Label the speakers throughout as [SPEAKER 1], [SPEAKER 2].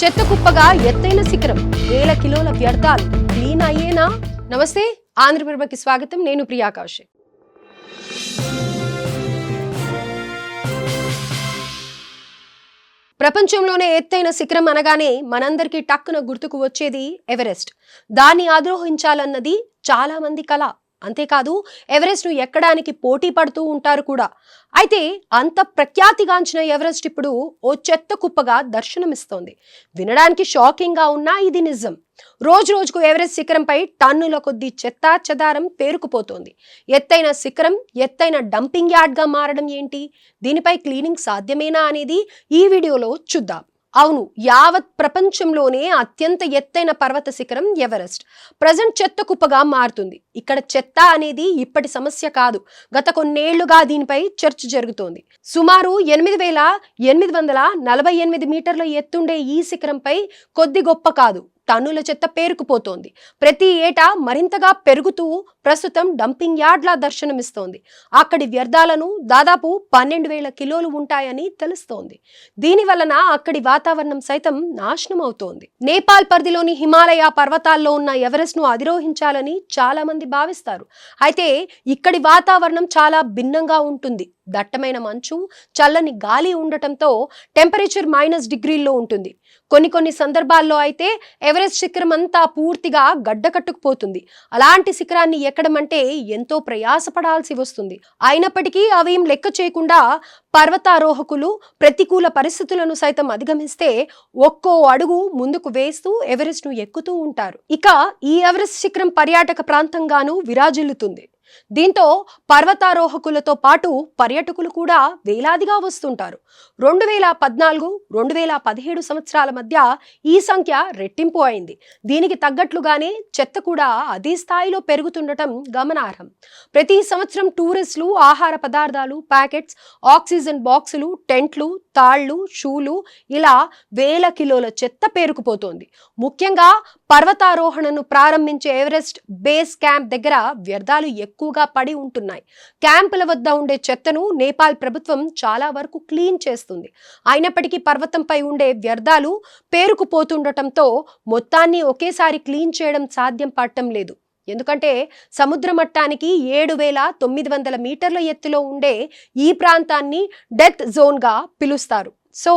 [SPEAKER 1] చెత్త కుప్పగా ఎత్తైన శిఖరం, వేల కిలోల వ్యర్థాలు క్లీన్ అయ్యేనా? నమస్తే, ఆంధ్రప్రభకి స్వాగతం. నేను ప్రియా కౌశిక్. ప్రపంచంలోనే ఎత్తైన శిఖరం అనగానే మనందరికీ టక్కున గుర్తుకు వచ్చేది ఎవరెస్ట్. దాన్ని అధిరోహించాలన్నది చాలా మంది కల. అంతేకాదు, ఎవరెస్ట్ ను ఎక్కడానికి పోటీ పడుతూ ఉంటారు కూడా. అయితే అంత ప్రఖ్యాతిగాంచిన ఎవరెస్ట్ ఇప్పుడు ఓ చెత్త కుప్పగా దర్శనమిస్తోంది. వినడానికి షాకింగ్ గా ఉన్నా ఇది నిజం. రోజు రోజుకు ఎవరెస్ట్ శిఖరంపై టన్నుల కొద్దీ చెత్త చెదారం పేరుకుపోతోంది. ఎత్తైన శిఖరం ఎత్తైన డంపింగ్ యార్డ్ గా మారడం ఏంటి? దీనిపై క్లీనింగ్ సాధ్యమేనా అనేది ఈ వీడియోలో చూద్దాం. అవును, యావత్ ప్రపంచంలోనే అత్యంత ఎత్తైన పర్వత శిఖరం ఎవరెస్ట్ ప్రజెంట్ చెత్త కుప్పగా మారుతుంది. ఇక్కడ చెత్త అనేది ఇప్పటి సమస్య కాదు. గత కొన్నేళ్లుగా దీనిపై చర్చ జరుగుతోంది. సుమారు 8,848 మీటర్ల ఎత్తుండే ఈ శిఖరంపై కొద్ది గొప్ప కాదు, టన్నుల చెత్త పేరుకుపోతోంది. ప్రతి ఏటా మరింతగా పెరుగుతూ ప్రస్తుతం డంపింగ్ యార్డ్లా దర్శనమిస్తోంది. అక్కడి వ్యర్థాలను దాదాపు 12,000 కిలోలు ఉంటాయని తెలుస్తోంది. దీని వలన అక్కడి వాతావరణం సైతం నాశనం అవుతోంది. నేపాల్ పరిధిలోని హిమాలయ పర్వతాల్లో ఉన్న ఎవరెస్ట్ ను అధిరోహించాలని చాలా మంది భావిస్తారు. అయితే ఇక్కడి వాతావరణం చాలా భిన్నంగా ఉంటుంది. దట్టమైన మంచు, చల్లని గాలి ఉండటంతో టెంపరేచర్ -డిగ్రీల్లో ఉంటుంది. కొన్ని సందర్భాల్లో అయితే ఎవరెస్ట్ శిఖరం అంతా పూర్తిగా గడ్డకట్టుకుపోతుంది. అలాంటి శిఖరాన్ని ఎక్కడం అంటే ఎంతో ప్రయాసపడాల్సి వస్తుంది. అయినప్పటికీ అవేం లెక్క చేయకుండా పర్వతారోహకులు ప్రతికూల పరిస్థితులను సైతం అధిగమిస్తే ఒక్కో అడుగు ముందుకు వేస్తూ ఎవరెస్ట్ ను ఎక్కుతూ ఉంటారు. ఇక ఈ ఎవరెస్ట్ శిఖరం పర్యాటక ప్రాంతంగాను విరాజిల్లుతుంది. దీంతో పర్వతారోహకులతో పాటు పర్యాటకులు కూడా వేలాదిగా వస్తుంటారు. 2014-2017 సంవత్సరాల మధ్య ఈ సంఖ్య రెట్టింపు అయింది. దీనికి తగ్గట్లుగానే చెత్త కూడా అదే స్థాయిలో పెరుగుతుండటం గమనార్హం. ప్రతి సంవత్సరం టూరిస్టులు ఆహార పదార్థాలు, ప్యాకెట్స్, ఆక్సిజన్ బాక్సులు, టెంట్లు, తాళ్లు, షూలు ఇలా వేల కిలోల చెత్త పేరుకుపోతోంది. ముఖ్యంగా పర్వతారోహణను ప్రారంభించే ఎవరెస్ట్ బేస్ క్యాంప్ దగ్గర వ్యర్థాలు ఎక్కువగా పడి ఉంటున్నాయి. క్యాంపుల వద్ద ఉండే చెత్తను నేపాల్ ప్రభుత్వం చాలా వరకు క్లీన్ చేస్తుంది. అయినప్పటికీ పర్వతంపై ఉండే వ్యర్థాలు పేరుకుపోతుండటంతో మొత్తాన్ని ఒకేసారి క్లీన్ చేయడం సాధ్యం పడటం లేదు. ఎందుకంటే సముద్ర మట్టానికి 7,900 మీటర్ల ఎత్తులో ఉండే ఈ ప్రాంతాన్ని డెత్ జోన్ గా పిలుస్తారు. సో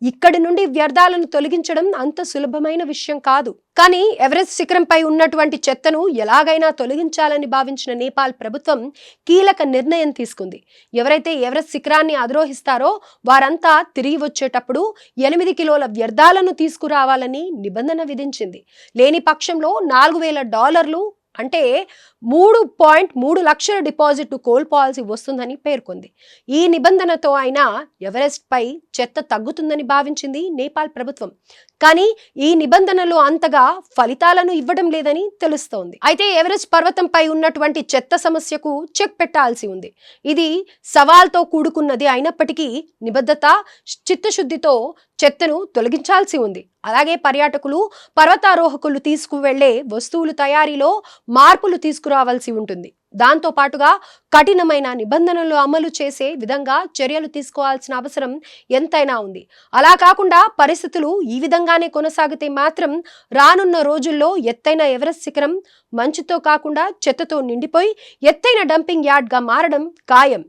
[SPEAKER 1] ఇక్కడి నుండి వ్యర్థాలను తొలగించడం అంత సులభమైన విషయం కాదు. కానీ ఎవరెస్ట్ శిఖరంపై ఉన్నటువంటి చెత్తను ఎలాగైనా తొలగించాలని భావించిన నేపాల్ ప్రభుత్వం కీలక నిర్ణయం తీసుకుంది. ఎవరైతే ఎవరెస్ట్ శిఖరాన్ని అధిరోహిస్తారో వారంతా తిరిగి వచ్చేటప్పుడు 8 కిలోల వ్యర్థాలను తీసుకురావాలని నిబంధన విధించింది. లేని పక్షంలో $4,000 అంటే 3.3 లక్షల డిపాజిట్ కోల్పోవాల్సి వస్తుందని పేర్కొంది. ఈ నిబంధనతో అయినా ఎవరెస్ట్ పై చెత్త తగ్గుతుందని భావించింది నేపాల్ ప్రభుత్వం. కానీ ఈ నిబంధనలు అంతగా ఫలితాలను ఇవ్వడం లేదని తెలుస్తోంది. అయితే ఎవరెస్ట్ పర్వతంపై ఉన్నటువంటి చెత్త సమస్యకు చెక్ పెట్టాల్సి ఉంది. ఇది సవాల్తో కూడుకున్నది అయినప్పటికీ నిబద్ధత, చిత్తశుద్ధితో చెత్తను తొలగించాల్సి ఉంది. అలాగే పర్యాటకులు, పర్వతారోహకులు తీసుకువెళ్లే వస్తువుల తయారీలో మార్పులు తీసుకురావాల్సి ఉంటుంది. దాంతో పాటుగా కఠినమైన నిబంధనలు అమలు చేసే విధంగా చర్యలు తీసుకోవాల్సిన అవసరం ఎంతైనా ఉంది. అలా కాకుండా పరిస్థితులు ఈ విధంగానే కొనసాగితే మాత్రం రానున్న రోజుల్లో ఎత్తైన ఎవరెస్ట్ శిఖరం మంచుతో కాకుండా చెత్తతో నిండిపోయి ఎత్తైన డంపింగ్ యార్డ్ గా మారడం ఖాయం.